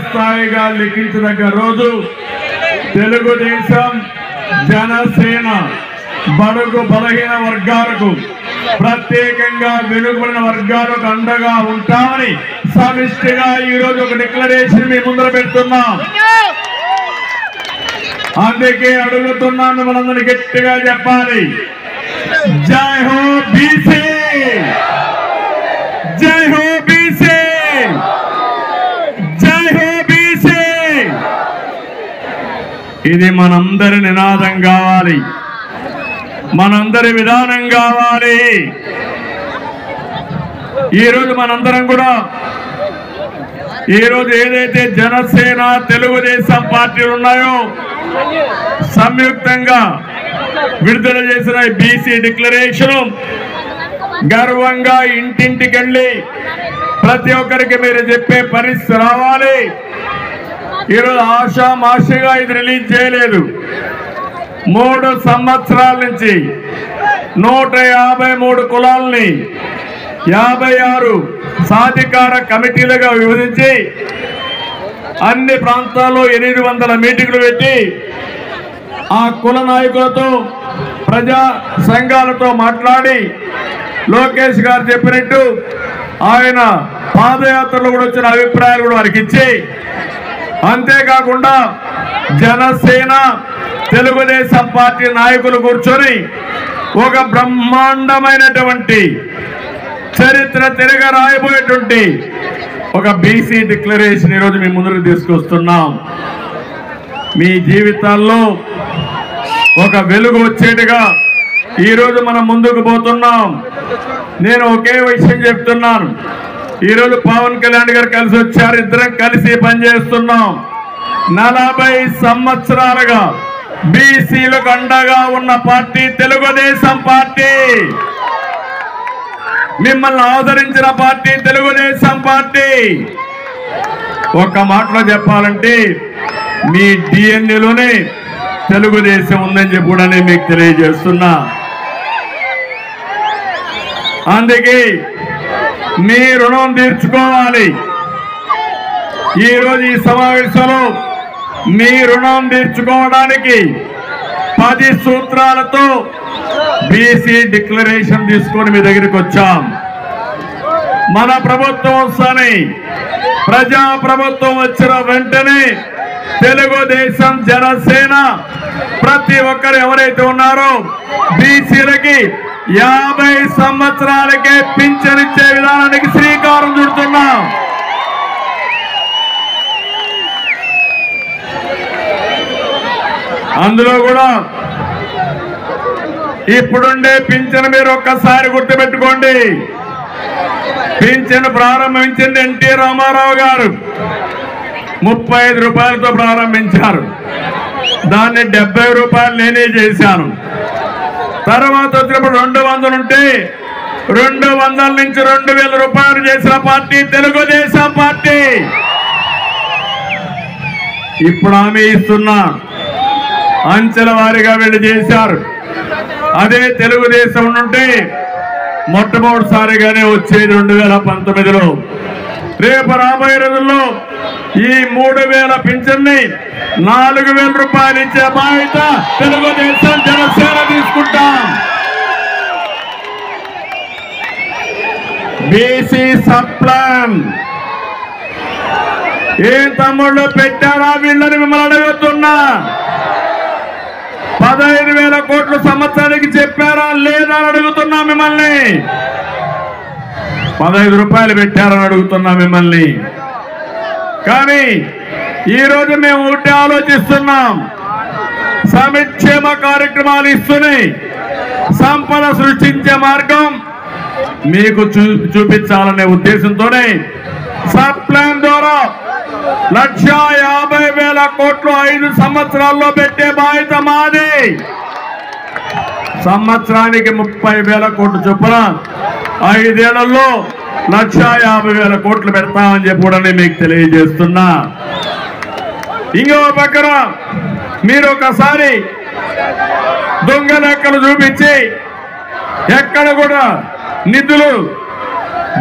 స్థాయిగా లిఖించదగ్గ రోజు తెలుగుదేశం జనసేన బడుగు బలహీన వర్గాలకు ప్రత్యేకంగా వెనుకబడిన వర్గాలకు అండగా ఉంటామని సమిష్టిగా ఈ రోజు ఒక డిక్లరేషన్ మీ ముందర పెడుతున్నాం. అందుకే అడుగుతున్నాను, మనందరినీ గట్టిగా చెప్పాలి. జై హో బీసీ, జై హో బీసీ, జై హో బీసీ. ఇది మనందరి నినాదం కావాలి, మనందరి విధానం కావాలి. ఈరోజు మనందరం కూడా ఈరోజు ఏదైతే జనసేన తెలుగుదేశం పార్టీలు ఉన్నాయో సంయుక్తంగా విడుదల చేసిన బీసీ డిక్లరేషన్ గర్వంగా ఇంటింటికి వెళ్ళి ప్రతి ఒక్కరికి మీరు చెప్పే పరిస్థితి రావాలి. ఈరోజు ఆషామాషిగా ఇది రిలీజ్ చేయలేదు. 3 సంవత్సరాల నుంచి 153 కులాలని 56 సాధికార కమిటీలుగా విభజించి అన్ని ప్రాంతాల్లో 800 మీటింగ్లు పెట్టి ఆ కుల నాయకులతో ప్రజా సంఘాలతో మాట్లాడి లోకేష్ గారు చెప్పినట్టు ఆయన పాదయాత్రలో కూడా వచ్చిన అభిప్రాయాలు కూడా వారికి ఇచ్చి, అంతేకాకుండా జనసేన తెలుగుదేశం పార్టీ నాయకులు కూర్చొని ఒక బ్రహ్మాండమైనటువంటి చరిత్ర తిరగ రాయబోయేటువంటి ఒక బీసీ డిక్లరేషన్ ఈరోజు మీ ముందుకు తీసుకొస్తున్నాం. మీ జీవితాల్లో ఒక వెలుగు వచ్చేట్టుగా ఈరోజు మనం ముందుకు పోతున్నాం. నేను ఒకే విషయం చెప్తున్నాను. ఈరోజు పవన్ కళ్యాణ్ గారు కలిసి వచ్చారు, ఇద్దరం కలిసి పనిచేస్తున్నాం. 40 సంవత్సరాలుగా బీసీలకు అండగా ఉన్న పార్టీ తెలుగుదేశం పార్టీ, మిమ్మల్ని ఆదరించిన పార్టీ తెలుగుదేశం పార్టీ. ఒక్క మాటలో చెప్పాలంటే మీ డిఎన్ఏలోనే తెలుగుదేశం ఉందని చెప్పి కూడా నేను మీకు తెలియజేస్తున్నా. అందుకే మీ రుణం తీర్చుకోవాలి. ఈరోజు ఈ సమావేశంలో మీ రుణం తీర్చుకోవడానికి 10 సూత్రాలతో బీసీ డిక్లరేషన్ తీసుకొని మీ దగ్గరికి వచ్చాం. మన ప్రభుత్వం వస్తానే, ప్రజా ప్రభుత్వం వచ్చిన వెంటనే తెలుగుదేశం జనసేన ప్రతి ఒక్కరు ఎవరైతే ఉన్నారో బీసీలకి 50 సంవత్సరాలకే పింఛన్ ఇచ్చే విధానానికి శ్రీకారం చుడుతున్నాం. అందులో కూడా ఇప్పుడుండే పింఛన్ మీరు ఒక్కసారి గుర్తుపెట్టుకోండి. పింఛన్ ప్రారంభించింది ఎన్టీ రామారావు గారు 35 రూపాయలతో ప్రారంభించారు. దాన్ని 70 రూపాయలు నేనే చేశాను. తర్వాత వచ్చినప్పుడు 200 ఉంటే 200 నుంచి 2000 రూపాయలు చేసిన పార్టీ తెలుగుదేశం పార్టీ. ఇప్పుడు హామీ ఇస్తున్నా, అంచెల వారీగా వీళ్ళు చేశారు. అదే తెలుగుదేశం నుండి మొట్టమొదటిసారిగానే వచ్చేది 2019లో. రేపు రాబోయే రోజుల్లో ఈ 3000 పింఛన్ని 4000 రూపాయలు ఇచ్చే బాధ్యత తెలుగుదేశం జనసేన తీసుకుంటాం. బీసీ సప్లాన్ ఏం తమ్ముళ్ళు పెట్టారా వీళ్ళని మిమ్మల్ని అడుగుతున్నా. 15,000 కోట్లు సంవత్సరానికి చెప్పారా లేదా అని అడుగుతున్నా మిమ్మల్ని. 15 రూపాయలు పెట్టారని అడుగుతున్నా మిమ్మల్ని. కానీ ఈరోజు మేము ఒకటి ఆలోచిస్తున్నాం, సంక్షేమ కార్యక్రమాలు ఇస్తూనే సంపద సృష్టించే మార్గం మీకు చూపించాలనే ఉద్దేశంతోనే సప్లాన్ ద్వారా 1,50,000 కోట్లు 5 సంవత్సరాల్లో పెట్టే బాధ్యత మాది. సంవత్సరానికి 30,000 కోట్లు చొప్పున 5 ఏళ్లలో 1,50,000 కోట్లు పెడతామని చెప్పి కూడా మీకు తెలియజేస్తున్నా. ఇంకో పక్కన మీరు ఒకసారి దొంగ లెక్కలు చూపించి ఎక్కడ కూడా నిధులు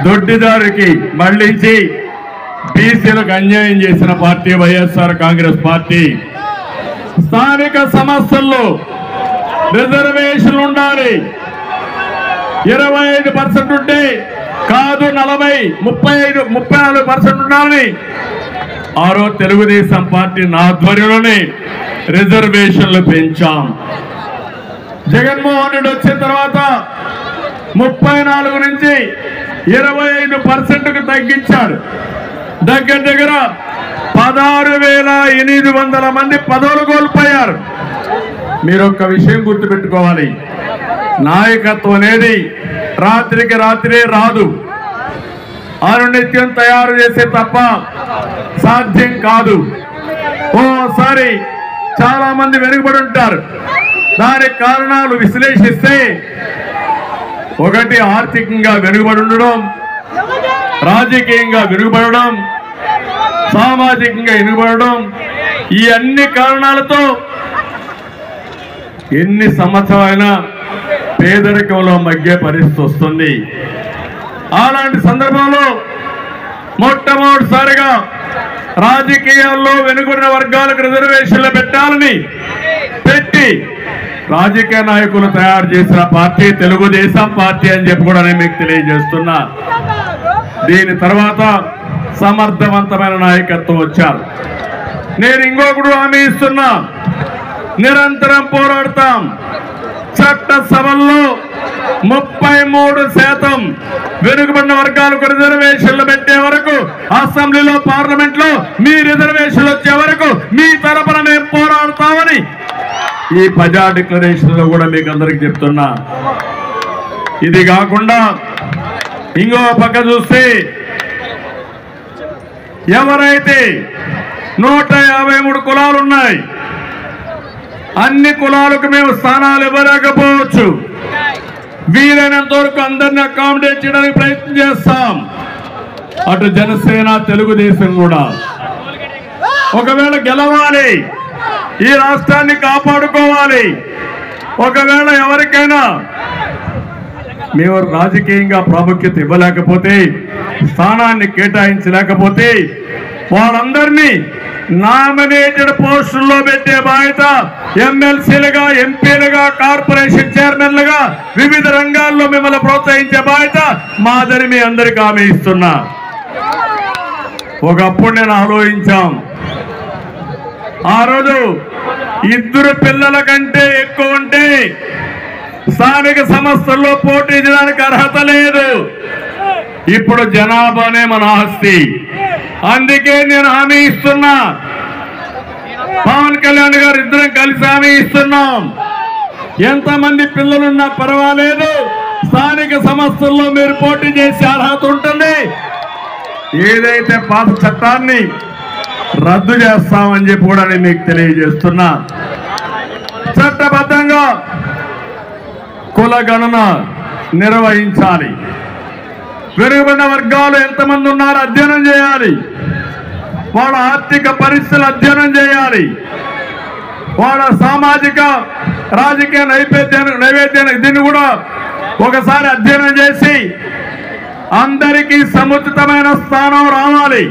దొడ్డిదారికి మళ్లించి బీసీలకు అన్యాయం చేసిన పార్టీ వైఎస్ఆర్ కాంగ్రెస్ పార్టీ. స్థానిక సమస్యల్లో రిజర్వేషన్ ఉండాలి. 25% ఉంటే కాదు 34% ఉండాలని ఆ రోజు తెలుగుదేశం పార్టీ ఆధ్వర్యంలోనే రిజర్వేషన్లు పెంచాం. జగన్మోహన్ రెడ్డి వచ్చిన తర్వాత 34 నుంచి 25%కు తగ్గించాడు. దగ్గర 16,800 మంది పదవులు కోల్పోయారు. మీరు ఒక్క విషయం గుర్తుపెట్టుకోవాలి, నాయకత్వం అనేది రాత్రికి రాత్రే రాదు. అనునిత్యం తయారు చేసే తప్ప సాధ్యం కాదు. ఓసారి చాలా మంది వెనుకబడి ఉంటారు. దానికి కారణాలు విశ్లేషిస్తే ఒకటి ఆర్థికంగా వెనుకబడి ఉండడం, రాజకీయంగా వెనుకబడడం, సామాజికంగా వెనుకబడడం, ఈ అన్ని కారణాలతో ఎన్ని సంవత్సరాలైనా పేదరికంలో మగ్గే పరిస్థితి వస్తుంది. అలాంటి సందర్భంలో మొట్టమొదటిసారిగా రాజకీయాల్లో వెనుకబడిన వర్గాలకు రిజర్వేషన్లు పెట్టాలని పెట్టి రాజకీయ నాయకులు తయారు చేసిన పార్టీ తెలుగుదేశం పార్టీ అని చెప్పి కూడా నేను మీకు తెలియజేస్తున్నా. దీని తర్వాత సమర్థవంతమైన నాయకత్వం వచ్చారు. నేను ఇంకొకటి హామీ ఇస్తున్నా, నిరంతరం పోరాడతాం. చట్టసభల్లో 33% వెనుకబడిన వర్గాలకు రిజర్వేషన్లు పెట్టే వరకు, అసెంబ్లీలో పార్లమెంట్ లో మీ రిజర్వేషన్లు వచ్చే వరకు మీ తరపున మేము పోరాడతామని ఈ ప్రజా డిక్లరేషన్ లో కూడా మీకు అందరికి చెప్తున్నా. ఇది కాకుండా ఇంకో పక్క చూస్తే ఎవరైతే 153 కులాలు ఉన్నాయి, అన్ని కులాలకు మేము స్థానాలు ఇవ్వలేకపోవచ్చు. వీలైనంత వరకు అందరినీ అకామిడేట్ చేయడానికి ప్రయత్నం చేస్తాం. అటు జనసేన తెలుగుదేశం కూడా ఒకవేళ గెలవాలి, ఈ రాష్ట్రాన్ని కాపాడుకోవాలి. ఒకవేళ ఎవరికైనా మేము రాజకీయంగా ప్రాముఖ్యత ఇవ్వలేకపోతే, స్థానాన్ని కేటాయించలేకపోతే వాళ్ళందరినీ నామినేటెడ్ పోస్టుల్లో పెట్టే బాధ్యత ఎమ్మెల్సీలుగా, ఎంపీలుగా, కార్పొరేషన్ చైర్మన్లుగా వివిధ రంగాల్లో మిమ్మల్ని ప్రోత్సహించే బాధ్యత మాదని మీ అందరికీ హామీ ఇస్తున్నా. ఒకప్పుడు నేను ఆలోచించాం, ఆ రోజు 2 పిల్లల కంటే ఎక్కువ ఉంటే స్థానిక సంస్థల్లో పోటీ చేయడానికి అర్హత లేదు. ఇప్పుడు జనాభానే మన ఆస్తి. అందుకే నేను హామీ ఇస్తున్నా, పవన్ కళ్యాణ్ గారు ఇద్దరం కలిసి హామీ ఇస్తున్నాం. ఎంతమంది పిల్లలున్నా పర్వాలేదు, స్థానిక సంస్థల్లో మీరు పోటీ చేసే అర్హత ఉంటుంది. ఏదైతే పాత చట్టాన్ని రద్దు చేస్తామని చెప్పి కూడా నేను మీకు తెలియజేస్తున్నా. చట్టబద్ధంగా కుల గణన నిర్వహించాలి. వెనుకబడిన వర్గాలు ఎంతమంది ఉన్నారో అధ్యయనం చేయాలి. వాళ్ళ ఆర్థిక పరిస్థితులు అధ్యయనం చేయాలి. వాళ్ళ సామాజిక రాజకీయ నైవేద్యాన్ని దీన్ని కూడా ఒకసారి అధ్యయనం చేసి అందరికీ సముచితమైన స్థానం రావాలి.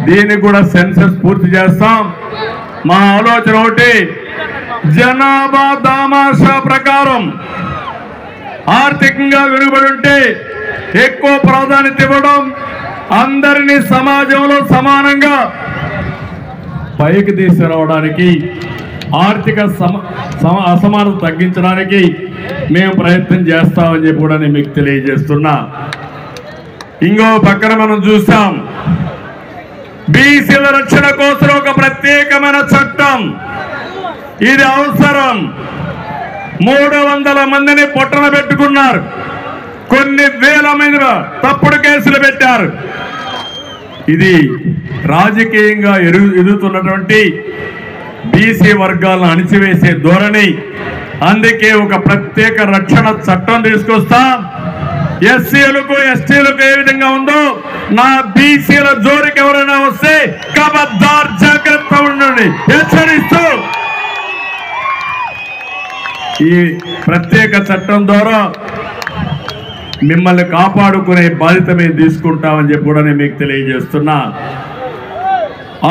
దీనికి కూడా సెన్సస్ పూర్తి చేస్తాం. మా ఆలోచన ఒకటి, జనాభా దామాషా ప్రకారం ఆర్థికంగా వెనుకబడి ఉంటే ఎక్కువ ప్రాధాన్యత ఇవ్వడం, అందరినీ సమాజంలో సమానంగా పైకి తీసుకురావడానికి, ఆర్థిక అసమానత తగ్గించడానికి మేము ప్రయత్నం చేస్తామని చెప్పి కూడా నేను మీకు తెలియజేస్తున్నా. ఇంకో పక్కన మనం చూసాం, బీసీల రక్షణ కోసం ఒక ప్రత్యేకమైన చట్టం. ఇది అవసరం. 300 మందిని పొట్టన పెట్టుకున్నారు. కొన్ని వేల మంది తప్పుడు కేసులు పెట్టారు. ఇది రాజకీయంగా ఎదుగుతున్నటువంటి బీసీ వర్గాలను అణిచివేసే ధోరణి. అందుకే ఒక ప్రత్యేక రక్షణ చట్టం తీసుకొస్తాం. ఎస్సీలకు, ఎస్టీలకు ఏ విధంగా ఉందో నా బీసీల జోలికి ఎవరైనా వస్తే ఖబర్దార్ జాగ్రత్త ఉండండి హెచ్చరిస్తూ ఈ ప్రత్యేక చట్టం ద్వారా మిమ్మల్ని కాపాడుకునే బాధ్యత మేము తీసుకుంటామని చెప్పి కూడా నేను మీకు తెలియజేస్తున్నా.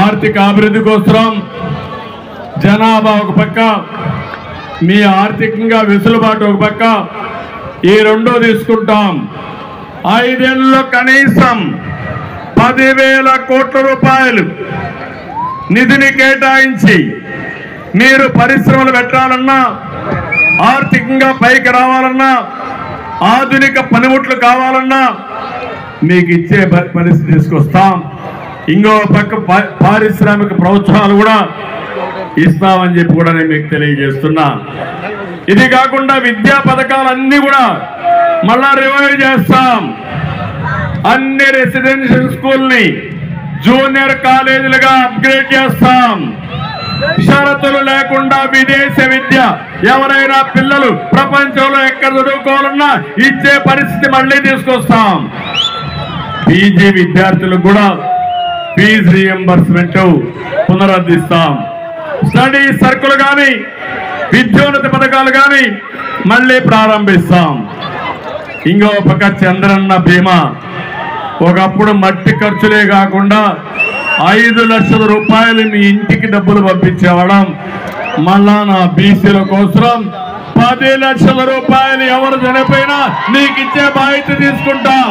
ఆర్థిక అభివృద్ధి కోసం జనాభా ఒక పక్క, మీ ఆర్థికంగా వెసులుబాటు ఒక పక్క, ఈ రెండో తీసుకుంటాం. 5 ఏళ్లలో కనీసం 10,000 కోట్ల రూపాయలు నిధిని కేటాయించి మీరు పరిశ్రమలు పెట్టాలన్నా, ఆర్థికంగా పైకి రావాలన్నా, ఆధునిక పనిముట్లు కావాలన్నా మీకు ఇచ్చే పరిస్థితి తీసుకొస్తాం. ఇంకో పక్క పారిశ్రామిక ప్రోత్సాహాలు కూడా ఇస్తామని చెప్పి కూడా నేను మీకు తెలియజేస్తున్నా. ఇది కాకుండా విద్యా పథకాలన్నీ కూడా మళ్ళా రివైవ్ చేస్తాం. అన్ని రెసిడెన్షియల్ స్కూల్ని జూనియర్ కాలేజీలుగా అప్గ్రేడ్ చేస్తాం. షరతులు లేకుండా విదేశ విద్య ఎవరైనా పిల్లలు ప్రపంచంలో ఎక్కడ చదువుకోవాలన్నా ఇచ్చే పరిస్థితి మళ్ళీ తీసుకొస్తాం. పీజీ విద్యార్థులకు కూడా ఫీజు రీఎంబర్స్మెంట్ పునరుద్ధరిస్తాం. స్టడీ సర్కులు కానీ విద్యోన్నతి పథకాలు కానీ మళ్ళీ ప్రారంభిస్తాం. ఇంకో పక్క చంద్రన్న బీమా, ఒకప్పుడు మట్టి ఖర్చులే కాకుండా 5 లక్షల రూపాయలు మీ ఇంటికి డబ్బులు పంపించేవాళ్ళం. మళ్ళా నా బీసీల కోసం 10 లక్షల రూపాయలు ఎవరు చనిపోయినా నీకు ఇచ్చే బాధ్యత తీసుకుంటాం.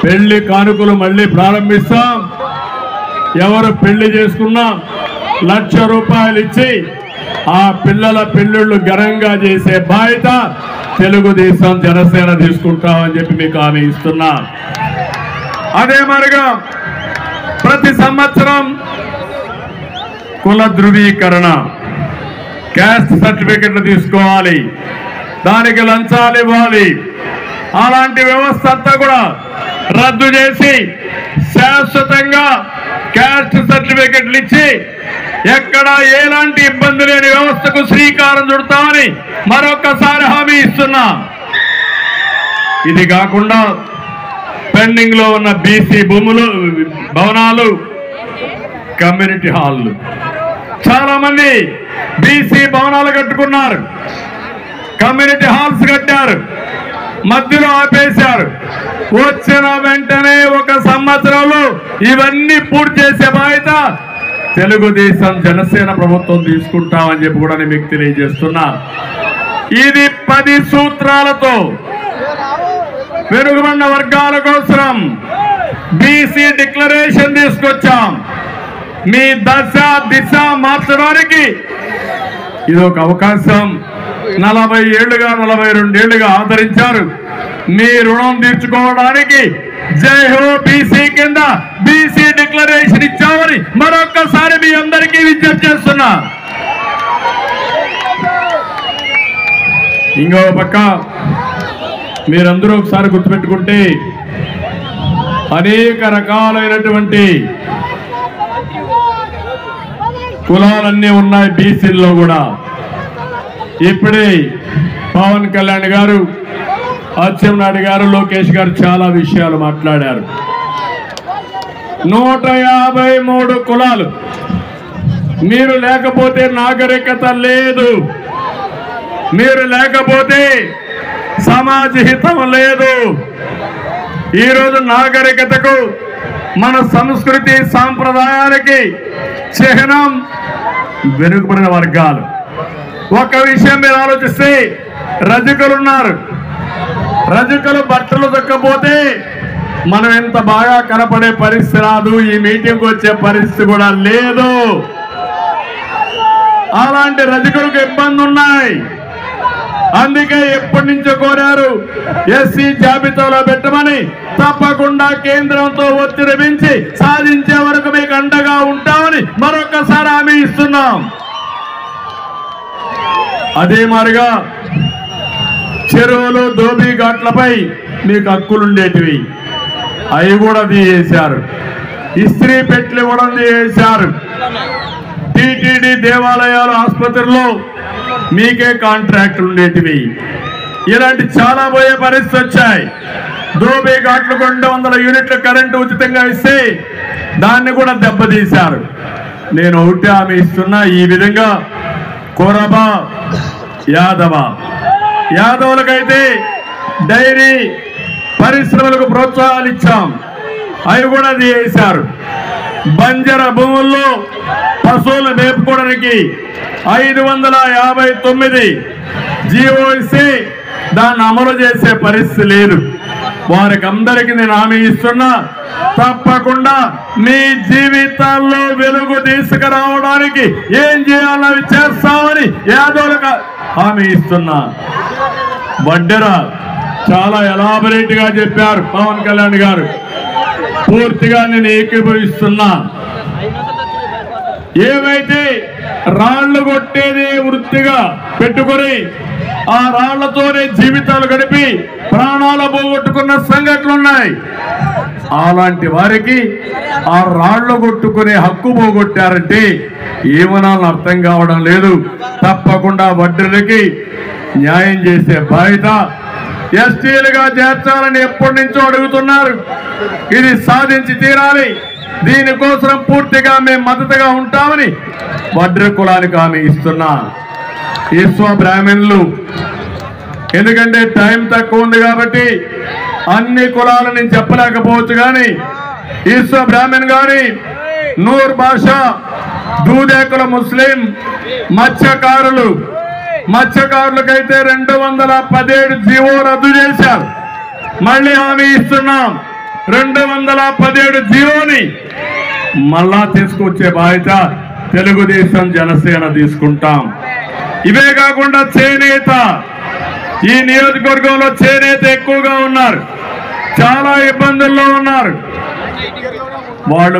పెళ్లి కానుకలు మళ్ళీ ప్రారంభిస్తాం. ఎవరు పెళ్లి చేసుకున్నా 1,00,000 రూపాయలు ఇచ్చి ఆ పిల్లల పెళ్లిళ్ళు ఘనంగా చేసే బాధ్యత తెలుగుదేశం జనసేన తీసుకుంటామని చెప్పి మీకు హామీ ఇస్తున్నా. అదే మరిగా ప్రతి సంవత్సరం కుల ధృవీకరణ, క్యాస్ట్ సర్టిఫికెట్లు తీసుకోవాలి, దానికి లంచాలు ఇవ్వాలి. అలాంటి వ్యవస్థ అంతా కూడా రద్దు చేసి శాశ్వతంగా క్యాస్ట్ సర్టిఫికెట్లు ఇచ్చి ఎక్కడ ఎలాంటి ఇబ్బంది లేని వ్యవస్థకు శ్రీకారం చుడతామని మరొకసారి హామీ ఇస్తున్నా. ఇది కాకుండా పెండింగ్ లో ఉన్న బీసీ భూములు, భవనాలు, కమ్యూనిటీ హాల్లు, చాలా మంది బీసీ భవనాలు కట్టుకున్నారు, కమ్యూనిటీ హాల్స్ కట్టారు, మధ్యలో ఆపేశారు. వచ్చిన వెంటనే 1 సంవత్సరంలో ఇవన్నీ పూర్తి చేసే బాధ్యత తెలుగుదేశం జనసేన ప్రభుత్వం తీసుకుంటామని చెప్పి కూడా నేను మీకు తెలియజేస్తున్నా. ఇది 10 సూత్రాలతో వెనుకబడిన వర్గాల కోసం బీసీ డిక్లరేషన్ తీసుకొచ్చాం. మీ దశ దిశ మార్చడానికి ఇది ఒక అవకాశం. 40 ఏళ్లుగా 42 ఏళ్లుగా ఆదరించారు. మీ రుణం తీర్చుకోవడానికి జై హో బీసీ కింద బీసీ డిక్లరేషన్ ఇచ్చామని మరొక్కసారి మీ అందరికీ విజ్ఞప్తి చేస్తున్నా. ఇంకో పక్క మీరందరూ ఒకసారి గుర్తుపెట్టుకుంటే అనేక రకాలైనటువంటి కులాలన్నీ ఉన్నాయి బీసీల్లో కూడా. ఇప్పుడే పవన్ కళ్యాణ్ గారు, అచ్చెన్నాయుడు గారు, లోకేష్ గారు చాలా విషయాలు మాట్లాడారు. 153 కులాలు. మీరు లేకపోతే నాగరికత లేదు, మీరు లేకపోతే సమాజ హితం లేదు. ఈరోజు నాగరికతకు, మన సంస్కృతి సాంప్రదాయాలకి చిహ్నం వెనుకబడిన వర్గాలు. ఒక విషయం మీరు ఆలోచిస్తే, రజకులు ఉన్నారు. రజకులు బట్టలు దొక్కపోతే మనం ఎంత బాగా కనపడే పరిస్థితి రాదు, ఈ మీటింగ్కి వచ్చే పరిస్థితి కూడా లేదు. అలాంటి రజకులకు ఇబ్బంది ఉన్నాయి. అందుకే ఎప్పటి నుంచో కోరారు ఎస్సీ జాబితాలో పెట్టమని. తప్పకుండా కేంద్రంతో ఒత్తిడి పెంచి సాధించే వరకు మీకు అండగా ఉంటామని మరొకసారి హామీ ఇస్తున్నాం. అదే మాదిరిగా చెరువులు, దోబీ ఘాట్లపై మీకు హక్కులుండేటివి, అవి కూడా తీసేశారు. ఇస్త్రీ పెట్లు కూడా తీసేశారు. టీటీడీ దేవాలయాలు, ఆసుపత్రుల్లో మీకే కాంట్రాక్ట్ ఉండేటివి. ఇలాంటి చాలా పోయే పరిస్థితి వచ్చాయి. దోబీ ఘాట్లకు 200 యూనిట్ల కరెంటు ఉచితంగా ఇస్తే దాన్ని కూడా దెబ్బతీశారు. నేను ఒకటి హామీ ఇస్తున్నా, ఈ విధంగా కొరబ, యాదవులకైతే డైరీ పరిశ్రమలకు ప్రోత్సాహాలు ఇచ్చాం, అవి కూడా తీసేశారు. బంజర భూముల్లో పశువులు మేపుకోవడానికి 559 జీవో ఇస్తే దాన్ని అమలు చేసే పరిస్థితి లేదు. వారికి అందరికీ నేను హామీ ఇస్తున్నా, తప్పకుండా మీ జీవితాల్లో వెలుగు తీసుకురావడానికి ఏం చేయాలని చేస్తామని యాదవులకు హామీ ఇస్తున్నా. వడ్డెర చాలా ఎలాబరేట్ గా చెప్పారు పవన్ కళ్యాణ్ గారు, పూర్తిగా నేను ఏకీభవిస్తున్నా. ఏవైతే రాళ్లు కొట్టేది వృత్తిగా పెట్టుకొని ఆ రాళ్లతోనే జీవితాలు గడిపి ప్రాణాలు పోగొట్టుకున్న సంఘటనలు ఉన్నాయి. అలాంటి వారికి ఆ రాళ్లు కొట్టుకునే హక్కు పోగొట్టారంటే ఏమనాలని అర్థం కావడం లేదు. తప్పకుండా వడ్డీలకి న్యాయం చేసే బాధ్యత ఎస్టీలుగా చేర్చాలని ఎప్పటి నుంచో అడుగుతున్నారు. ఇది సాధించి తీరాలి. దీనికోసం పూర్తిగా మేము మద్దతుగా ఉంటామని వడ్డీ కులానికి హామీ ఇస్తున్నా. ఈశ్వ బ్రాహ్మణులు, ఎందుకంటే టైం తక్కువ ఉంది కాబట్టి అన్ని కులాలు నేను చెప్పలేకపోవచ్చు, కానీ ఈశ్వ బ్రాహ్మణ్ గారి నూర్ భాష, దూదేకుల ముస్లిం, మత్స్యకారులకైతే 217 జీవో రద్దు చేశారు. మళ్ళీ హామీ ఇస్తున్నాం, 217 జీవోని మళ్ళా తీసుకొచ్చే బాధ్యత తెలుగుదేశం జనసేన తీసుకుంటాం. ఇవే కాకుండా చేనేత, ఈ నియోజకవర్గంలో చేనేత ఎక్కువగా ఉన్నారు, చాలా ఇబ్బందుల్లో ఉన్నారు. వాళ్ళు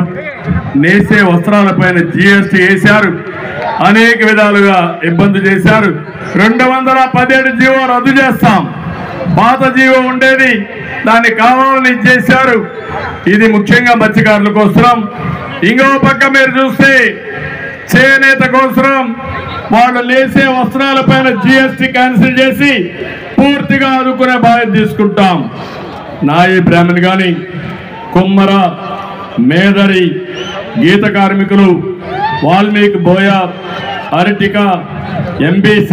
నేసే వస్త్రాలపైన GST వేశారు, అనేక విధాలుగా ఇబ్బంది చేశారు. 217 జీవో రద్దు చేస్తాం. పాత జీవో ఉండేది, దాన్ని కావాలని ఇచ్చేశారు. ఇది ముఖ్యంగా మత్స్యకారుల కోసం. ఇంకో పక్క మీరు చూస్తే చేనేత కోసం వాళ్ళు నేసే వస్త్రాలపైన GST క్యాన్సిల్ చేసి పూర్తిగా ఆదుకునే బాధ్యత తీసుకుంటాం. నాయి బ్రాహ్మణ్ కానీ, కుమ్మర, మేదరి, గీత కార్మికులు, వాల్మీకి బోయ, అరటిక, MBC,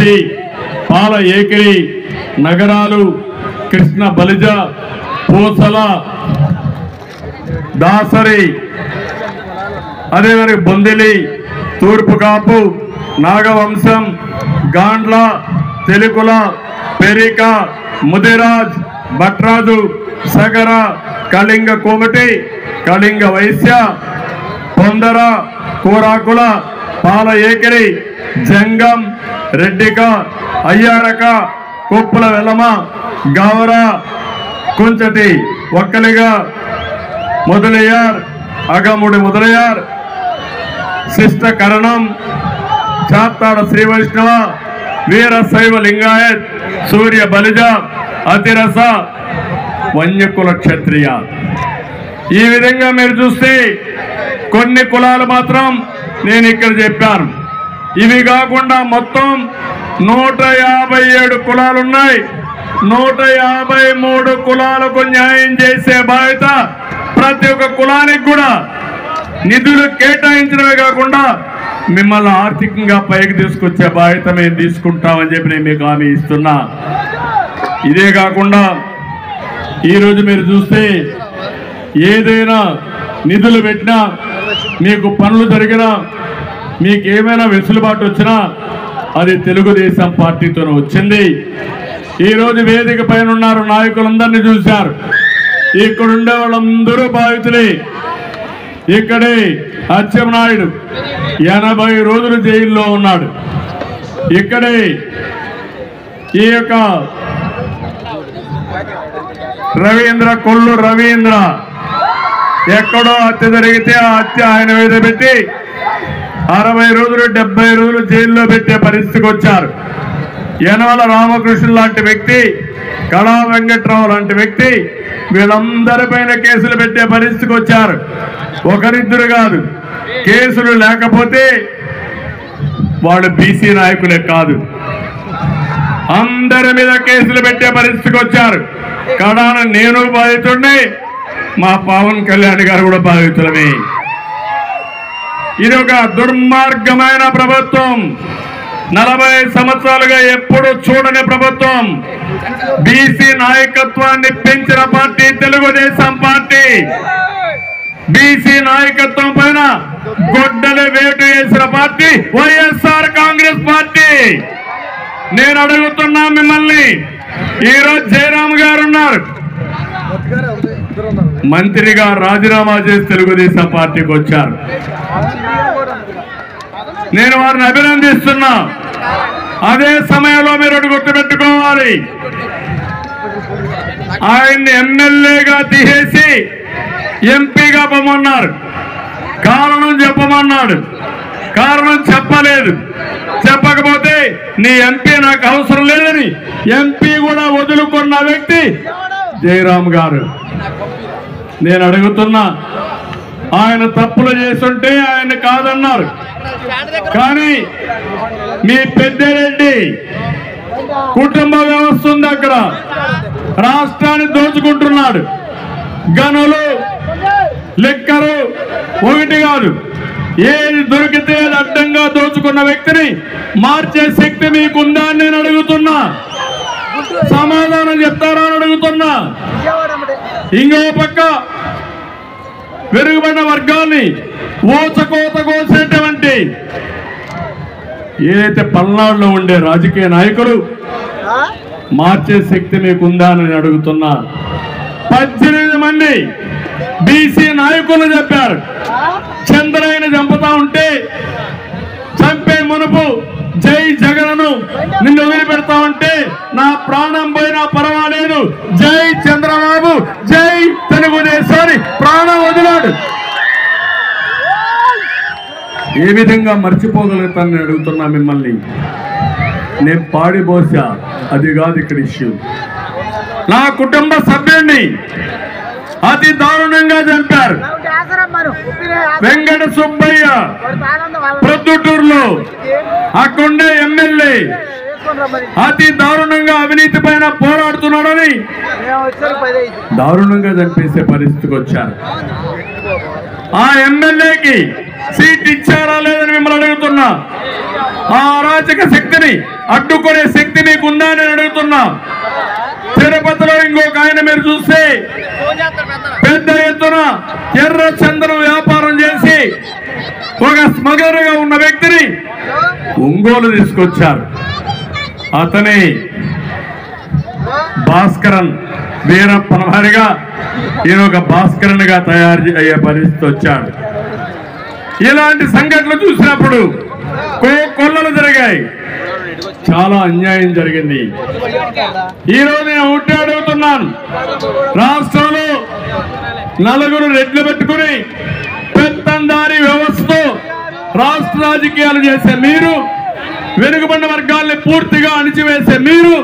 పాల ఏకిరి, నగరాలు, కృష్ణ బలిజ, పూసల, దాసరి, అదేవిధంగా బొందిలి, తూర్పు కాపు, నాగవంశం, గాండ్ల, తెలుకుల, పెరిక, ముదిరాజ్, భట్రాజు, సగర, కళింగ కోమటి, కళింగ వైశ్య, పొందర, కూరాకుల, పాల ఏకిరి, జంగం, రెడ్డిక, అయ్యారక, కొప్పుల వెలమ, గౌర, కుంచటి, ఒక్కలిగా, మొదలయ్యార్, అగముడి మొదలయ్యార్, శిష్ట కరణం, చాత్తాడ శ్రీ వైష్ణవ, వీర శైవ లింగాయత్, సూర్య బలిజ, అతిరస, వన్యకుల క్షత్రియ. ఈ విధంగా మీరు చూస్తే కొన్ని కులాలు మాత్రం నేను ఇక్కడ చెప్పాను. ఇవి కాకుండా మొత్తం 157 కులాలు ఉన్నాయి. 153 కులాలకు న్యాయం చేసే బాధ్యత ప్రతి ఒక్క కులానికి కూడా నిధులు కేటాయించడమే కాకుండా మిమ్మల్ని ఆర్థికంగా పైకి తీసుకొచ్చే బాధ్యత మేము తీసుకుంటామని చెప్పి నేను మీకు హామీ ఇస్తున్నా. ఇదే కాకుండా ఈరోజు మీరు చూస్తే ఏదైనా నిధులు పెట్టినా, మీకు పనులు జరిగినా, మీకు ఏమైనా వెసులుబాటు వచ్చినా అది తెలుగుదేశం పార్టీతోనే వచ్చింది. ఈరోజు వేదిక పైన ఉన్నారు, నాయకులందరినీ చూశారు. ఇక్కడ ఉండే వాళ్ళందరూ బాధితులే. ఇక్కడే అచ్చెన్నాయుడు 80 రోజులు జైల్లో ఉన్నాడు. ఇక్కడే ఈ యొక్క రవీంద్ర, కొల్లు రవీంద్ర ఎక్కడో హత్య జరిగితే ఆ హత్య ఆయన మీద పెట్టి 60 రోజులు 70 రోజులు జైల్లో పెట్టే పరిస్థితికి వచ్చారు. యనమల రామకృష్ణ లాంటి వ్యక్తి, కళా వెంకట్రావు లాంటి వ్యక్తి, వీళ్ళందరిపైన కేసులు పెట్టే పరిస్థితికి వచ్చారు. ఒకరిద్దరు కాదు, కేసులు లేకపోతే వాళ్ళు బీసీ నాయకులే కాదు, అందరి మీద కేసులు పెట్టే పరిస్థితికి వచ్చారు. కడాన నేను బాధితుడిని, మా పవన్ కళ్యాణ్ గారు కూడా బాధితులమే. ఇది ఒక దుర్మార్గమైన ప్రభుత్వం. 40 సంవత్సరాలుగా ఎప్పుడు చూడని ప్రభుత్వం. బీసీ నాయకత్వాన్ని పెంచిన పార్టీ తెలుగుదేశం పార్టీ. బీసీ నాయకత్వం పైన గొడ్డలి వేటు వేసిన పార్టీ వైఎస్ఆర్ కాంగ్రెస్ పార్టీ. నేను అడుగుతున్నా మిమ్మల్ని, ఈరోజు జయరామ్ గారు ఉన్నారు, మంత్రిగా రాజీనామా చేసి తెలుగుదేశం పార్టీకి వచ్చారు. నేను వారిని అభినందిస్తున్నా. అదే సమయంలో మీరు ఒకటి గుర్తుపెట్టుకోవాలి, ఆయన్ని ఎమ్మెల్యేగా తీసేసి ఎంపీగా పొమ్మన్నారు. కారణం చెప్పమన్నాడు, కారణం చెప్పలేదు. చెప్పకపోతే నీ ఎంపీ నాకు అవసరం లేదని ఎంపీ కూడా వదులుకున్న వ్యక్తి జయరామ్ గారు. నేను అడుగుతున్నా, ఆయన తప్పులు చేస్తుంటే ఆయన కాదన్నారు, కానీ మీ పెద్దిరెడ్డి కుటుంబ వ్యవస్థ ఉంది అక్కడ, రాష్ట్రాన్ని దోచుకుంటున్నాడు. గనులు లెక్కరు ఒకటి కాదు, ఏది దొరికితే అది అడ్డంగా దోచుకున్న వ్యక్తిని మార్చే శక్తి మీకుందా అని నేను అడుగుతున్నా. సమాధానం చెప్తారా అని అడుగుతున్నా. ఇంకో పక్క వెనుకబడిన వర్గాన్ని ఊచకోత కోసేటువంటి ఏదైతే పల్నాడులో ఉండే రాజకీయ నాయకులు మార్చే శక్తి మీకుందా అని అడుగుతున్నా. 18 మంది బీసీ నాయకులు చెప్పారు, చంద్రయ్యను చంపుతా ఉంటే చంపే మునుపు జై జగన్ను నిన్ను వదిలిపెడతా ఉంటే నా ప్రాణం పోయినా పర్వాలేదు, జై చంద్రబాబు జై తెలుగుదేశాన్ని ప్రాణం వదిలాడు. ఏ విధంగా మర్చిపోగలుగుతానని అడుగుతున్నా మిమ్మల్ని. నేను పాడిపోసా, అది కాదు ఇక్కడ ఇష్యూ. నా కుటుంబ సభ్యుడిని అతి దారుణంగా చంపారు. వెంకట సుబ్బయ్య ప్రొద్దుటూరులో అక్కడుండే ఎమ్మెల్యే అతి దారుణంగా అవినీతి పైన పోరాడుతున్నాడని దారుణంగా చంపేసే పరిస్థితికి వచ్చారు. ఆ ఎమ్మెల్యేకి సీట్ ఇచ్చారా లేదని మిమ్మల్ని అడుగుతున్నా. ఆ అరాచక శక్తిని అడ్డుకునే శక్తి మీకుందా అని అడుగుతున్నా. తిరుపతిలో ఇంకొక ఆయన మీరు చూస్తే పెద్ద ఎత్తున ఎర్ర చందనం వ్యాపారం చేసి ఒక స్మగ్లర్గా ఉన్న వ్యక్తిని ఒంగోలు తీసుకొచ్చారు. అతని భాస్కరన్ వీరప్పన వారిగా ఈయన ఒక భాస్కరన్ గా తయారు అయ్యే పరిస్థితి వచ్చాడు. ఇలాంటి సంఘటనలు చూసినప్పుడు కొల్లలు జరిగాయి, చాలా అన్యాయం జరిగింది. ఈరోజు నేను ఒకటే అడుగుతున్నాను, రాష్ట్రంలో 4 రెడ్లు పెట్టుకుని పెత్తందారీ వ్యవస్థతో రాష్ట్ర రాజకీయాలు చేసే మీరు, వెనుకబడిన వర్గాల్ని పూర్తిగా అణిచివేసే మీరు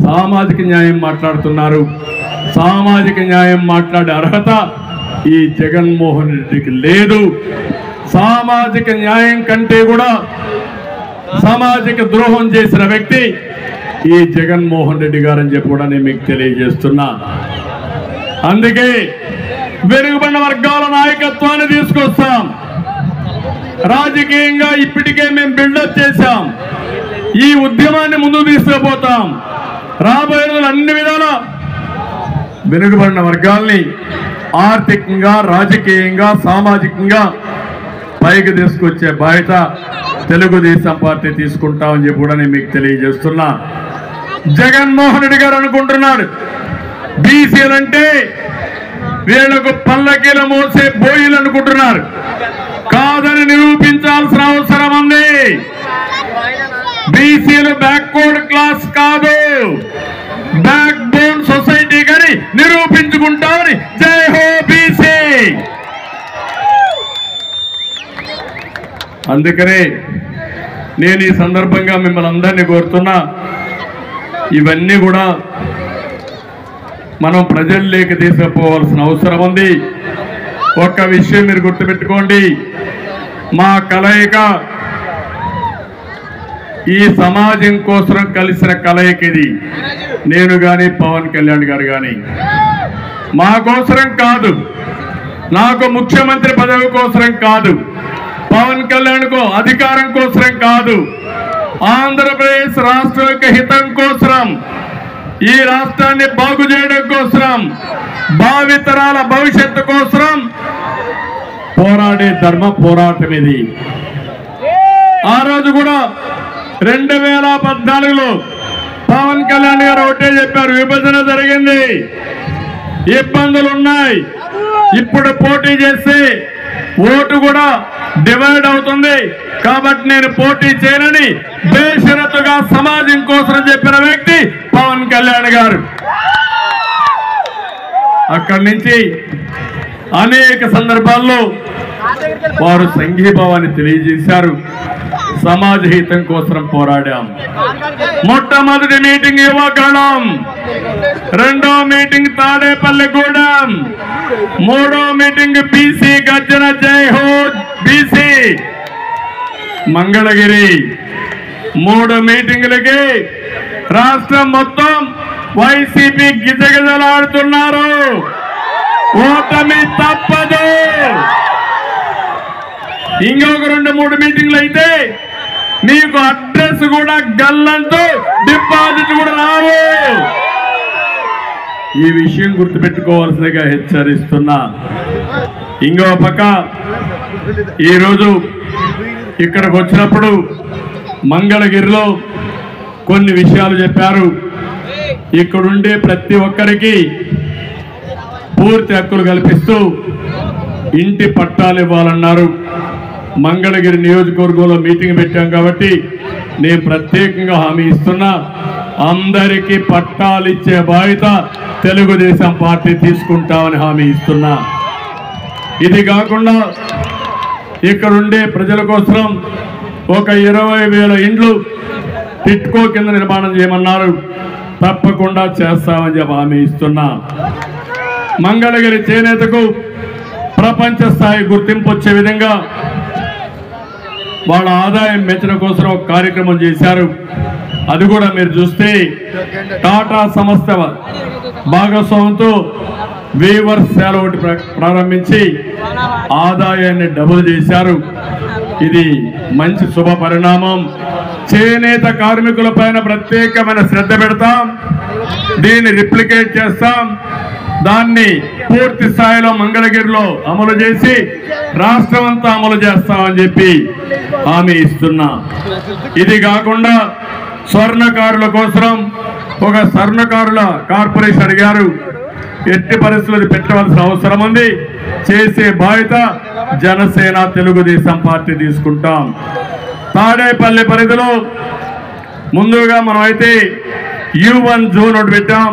సామాజిక న్యాయం మాట్లాడుతున్నారు. సామాజిక న్యాయం మాట్లాడే అర్హత ఈ జగన్మోహన్ రెడ్డికి లేదు. సామాజిక న్యాయం కంటే కూడా సామాజిక ద్రోహం చేసిన వ్యక్తి ఈ జగన్మోహన్ రెడ్డి గారని చెప్పి కూడా నేను మీకు తెలియజేస్తున్నా. అందుకే వెనుకబడిన వర్గాల నాయకత్వాన్ని తీసుకొస్తాం. రాజకీయంగా ఇప్పటికే మేము బిల్డప్ చేశాం. ఈ ఉద్యమాన్ని ముందుకు తీసుకుపోతాం. రాబోయే రోజులు అన్ని విధాల వెనుకబడిన వర్గాల్ని ఆర్థికంగా, రాజకీయంగా, సామాజికంగా పైకి తీసుకొచ్చే బాధ్యత తెలుగుదేశం పార్టీ తీసుకుంటామని చెప్పి కూడా నేను మీకు తెలియజేస్తున్నా. జగన్మోహన్ రెడ్డి గారు అనుకుంటున్నాడు బీసీలంటే వీళ్లకు పల్లకీలు మోసే బోయిలు అనుకుంటున్నారు. కాదని నిరూపించాల్సిన అవసరం ఉంది. బీసీలు బ్యాక్వర్డ్ క్లాస్ కాదు, బ్యాక్ బోన్ సొసైటీ కానీ నిరూపించుకుంటామని జై హో బీసీ. అందుకనే నేను ఈ సందర్భంగా మిమ్మల్ని అందరినీ కోరుతున్నా, ఇవన్నీ కూడా మనం ప్రజల్లోకి తీసుకుపోవాల్సిన అవసరం ఉంది. ఒక్క విషయం మీరు గుర్తుపెట్టుకోండి, మా కలయిక ఈ సమాజం కోసం కలిసిన కలయిక ఇది. నేను కానీ పవన్ కళ్యాణ్ గారు కానీ మా కోసరం కాదు, నాకు ముఖ్యమంత్రి పదవి కోసరం కాదు, పవన్ కళ్యాణ్ కో అధికారం కోసరం కాదు, ఆంధ్రప్రదేశ్ రాష్ట్ర యొక్క హితం కోసరం ఈ రాష్ట్రాన్ని బాగు చేయడం కోసం, భావితరాల భవిష్యత్తు కోసం పోరాడే ధర్మ పోరాటం ఇది. ఆ రోజు కూడా 2014లో పవన్ కళ్యాణ్ గారు ఒకటే చెప్పారు, విభజన జరిగింది, ఇబ్బందులు ఉన్నాయి, ఇప్పుడు పోటీ చేస్తే ఓటు కూడా డివైడ్ అవుతుంది కాబట్టి నేను పోటీ చేయనని బేషరతుగా సమాజం కోసం చెప్పిన వ్యక్తి పవన్ కళ్యాణ్ గారు. అక్కడి నుంచి అనేక సందర్భాల్లో వారు సంఘీభావాన్ని తెలియజేశారు. సమాజ హితం కోసం పోరాడాం. మొట్టమొదటి మీటింగ్ యువగళం, రెండో మీటింగ్ తాడేపల్లిగూడెం, మూడో మీటింగ్ బీసీ గర్జన జై హో బీసీ మంగళగిరి. 3 మీటింగులకి రాష్ట్రం మొత్తం వైసీపీ గిజగిజలాడుతున్నారు. ఓటమి తప్పదు. ఇంకొక 2-3 మీటింగ్లు అయితే మీకు అడ్రస్ కూడా గల్లంతో డిపాజిట్ కూడా రావు. ఈ విషయం గుర్తుపెట్టుకోవాల్సిందిగా హెచ్చరిస్తున్నా. ఇంకో పక్క ఈరోజు ఇక్కడికి వచ్చినప్పుడు మంగళగిరిలో కొన్ని విషయాలు చెప్పారు. ఇక్కడుండే ప్రతి ఒక్కరికి పూర్తి హక్కులు కల్పిస్తూ ఇంటి పట్టాలు ఇవ్వాలన్నారు. మంగళగిరి నియోజకవర్గంలో మీటింగ్ పెట్టాం కాబట్టి నేను ప్రత్యేకంగా హామీ ఇస్తున్నా, అందరికీ పట్టాలు ఇచ్చే బాధ్యత తెలుగుదేశం పార్టీ తీసుకుంటామని హామీ ఇస్తున్నా. ఇది కాకుండా ఇక్కడుండే ప్రజల కోసం ఒక 20,000 ఇండ్లు టిట్కో కింద నిర్మాణం చేయమన్నారు. తప్పకుండా చేస్తామని చెప్పి హామీ ఇస్తున్నా. మంగళగిరి చేనేతకు ప్రపంచ స్థాయి గుర్తింపు వచ్చే విధంగా వాళ్ళ ఆదాయం పెంచడం కోసం ఒక కార్యక్రమం చేశారు. అది కూడా మీరు చూస్తే టాటా సంస్థ భాగస్వామ్యంతో వీవర్స్ సేల ఒకటి ప్రారంభించి ఆదాయాన్ని డబుల్ చేశారు. ఇది మంచి శుభ పరిణామం. చేనేత కార్మికుల పైన ప్రత్యేకమైన శ్రద్ధ పెడతాం, దీన్ని రిప్లికేట్ చేస్తాం, దాన్ని పూర్తి స్థాయిలో మంగళగిరిలో అమలు చేసి రాష్ట్రం అంతా అమలు చేస్తామని చెప్పి హామీ ఇస్తున్నా. ఇది కాకుండా స్వర్ణకారుల కోసం ఒక స్వర్ణకారుల కార్పొరేషన్ అడిగారు. ఎట్టి పరిస్థితులు పెట్టవలసిన అవసరం ఉంది. చేసే బాధ్యత జనసేన తెలుగుదేశం పార్టీ తీసుకుంటాం. తాడేపల్లి పరిధిలో ముందుగా మనం అయితే U1 జోన్ ఒకటి పెట్టాం.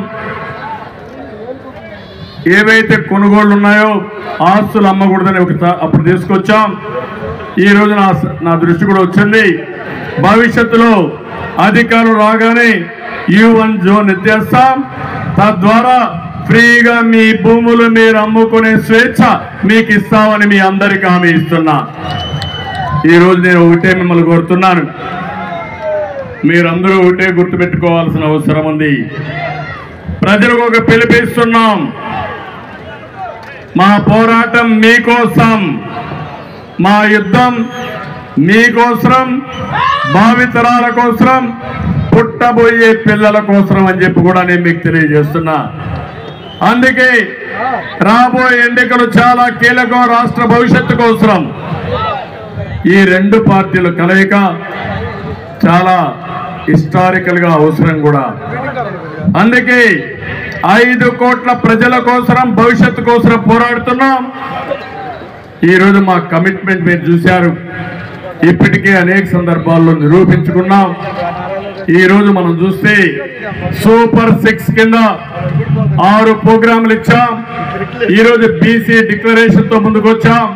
ఏవైతే కొనుగోళ్లు ఉన్నాయో ఆస్తులు అమ్మకూడదని అప్పుడు తీసుకొచ్చాం. ఈ రోజు నా దృష్టి కూడా వచ్చింది. భవిష్యత్తులో అధికారులు రాగానే U1 జోన్ ఎత్తేస్తాం. తద్వారా ఫ్రీగా మీ భూములు మీరు అమ్ముకునే స్వేచ్ఛ మీకు ఇస్తామని మీ అందరికీ హామీ ఇస్తున్నా. ఈరోజు నేను ఒకటే మిమ్మల్ని కోరుతున్నాను, మీరందరూ ఒకటే గుర్తుపెట్టుకోవాల్సిన అవసరం ఉంది. ప్రజలకు ఒక పిలిపిస్తున్నాం. మా పోరాటం మీకోసం, మా యుద్ధం మీకోసం, భావితరాల కోసం, పుట్టబోయే పిల్లల కోసం అని చెప్పి కూడా నేను మీకు తెలియజేస్తున్నా. అందుకే రాబోయే ఎన్నికలు చాలా కీలకం. రాష్ట్ర భవిష్యత్తు కోసం ఈ 2 పార్టీల కలయిక చాలా హిస్టారికల్ గా అవసరం కూడా. అందుకే 5 కోట్ల ప్రజల కోసం, భవిష్యత్తు కోసం పోరాడుతున్నాం. ఈరోజు మా కమిట్మెంట్ మీరు చూశారు. ఇప్పటికే అనేక సందర్భాల్లో నిరూపించుకున్నాం. ఈరోజు మనం చూస్తే సూపర్ 6 కింద 6 ప్రోగ్రాములు ఇచ్చాం. ఈరోజు బీసీ డిక్లరేషన్ తో ముందుకు వచ్చాం.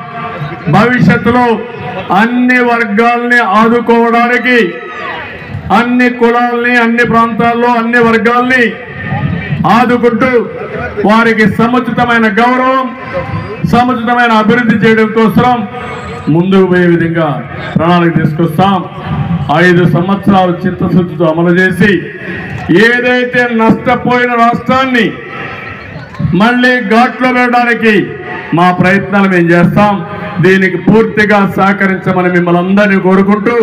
భవిష్యత్తులో అన్ని వర్గాల్ని ఆదుకోవడానికి, అన్ని కులాల్ని, అన్ని ప్రాంతాల్లో అన్ని వర్గాల్ని ఆదుకుంటూ వారికి సముచితమైన గౌరవం, సముచితమైన అభివృద్ధి చేయడం కోసం ముందుకు పోయే విధంగా ప్రణాళిక తీసుకొస్తాం. 5 సంవత్సరాలు చిత్తశుద్ధితో అమలు చేసి ఏదైతే నష్టపోయిన రాష్ట్రాన్ని మళ్ళీ ఘాట్లో పెట్టడానికి మా ప్రయత్నాలు మేము చేస్తాం. దీనికి పూర్తిగా సహకరించమని మిమ్మల్ని అందరినీ కోరుకుంటూ,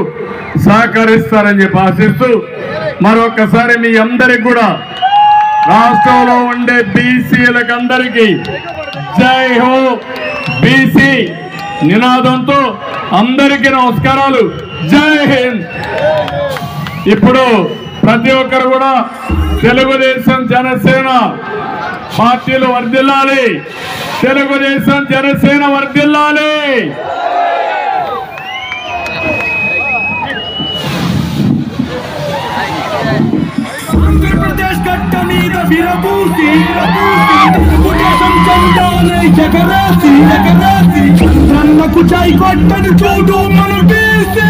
సహకరిస్తారని చెప్పి ఆశిస్తూ మరొకసారి మీ అందరికి కూడా రాష్ట్రంలో ఉండే బీసీలకు అందరికీ జై హో బీసీ నినాదంతో అందరికీ నమస్కారాలు. జై హింద్. ఇప్పుడు ప్రతి ఒక్కరు కూడా తెలుగుదేశం జనసేన పార్టీలు వర్ధిల్లాలి. తెలుగుదేశం జనసేన వర్ధిల్లాలి. ఆంధ్రప్రదేశ్ గడ్డ మీద విరబూసి తెలుగుదేశం జెండానే ఎగరేసి రన్నకు జై కొట్టని చూడు మన బీసీ.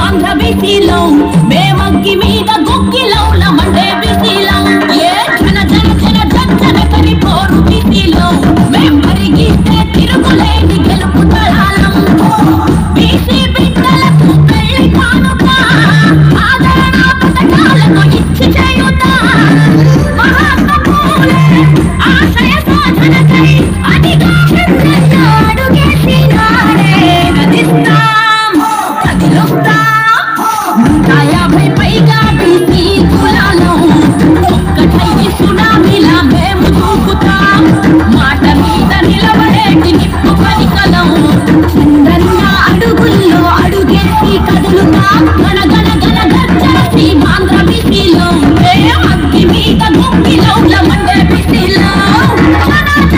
ఆంధ్ర బీసీలో మేమగ్గి మీద గుక్కిలో మండే బీసీలో ఏ జన జన జన జన కని పోరు బీసీలో మేం మరిగిస్తే తిరుగులేని గెలుపు తళాలం. బీసీ బిడ్డలకు పెళ్లి కానుక ఆదరణ పథకాలను ఇచ్చి చేయుతా. మహాత్మా ఫూలే ఆశయ సాధనకై అదిగా అడుగేసినాడే నదిస్తాం కదిలుస్తాం. 150 పైగా బీసీ కులాలం ఒక్కటై సునామీలా మేము దూకుతాం. మాట మీద నిలబడేటి నిప్పు కనికలం. చందన్న అడుగుల్లో అడుగేసి కదులుతాం.